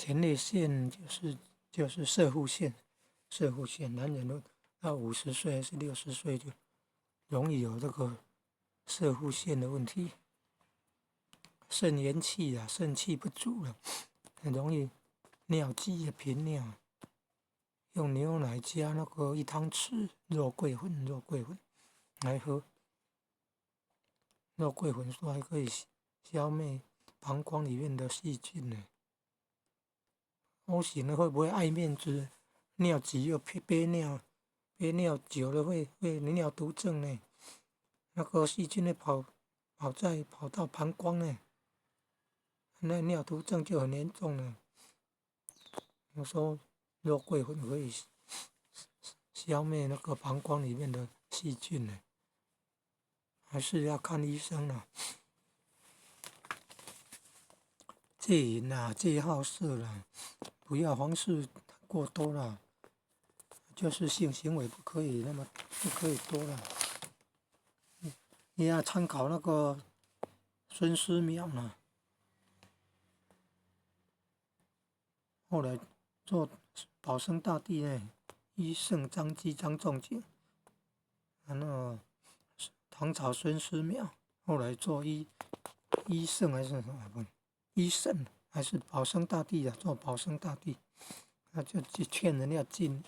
前列腺就是射护腺，男人到50岁还是60岁就容易有这个射护腺的问题，肾元气啊，肾气不足了，很容易尿急啊，频尿。用牛奶加那个1汤匙肉桂粉来喝，肉桂粉说还可以消灭膀胱里面的细菌呢。我想了会不会爱面子，尿急又憋尿，久了会尿毒症呢？那个细菌会跑到膀胱呢，那尿毒症就很严重了。我说肉桂粉可以消灭那个膀胱里面的细菌呢，还是要看医生了。戒瘾啊，戒好色啦，不要房事过多啦，就是性行为不可以多啦。你要参考那个孙思邈啦，后来做保生大帝呢，医圣张继张仲景，然后唐朝孙思邈后来做医圣还是什么不？医圣还是保生大帝啊？做保生大帝，他就去劝人要戒瘾。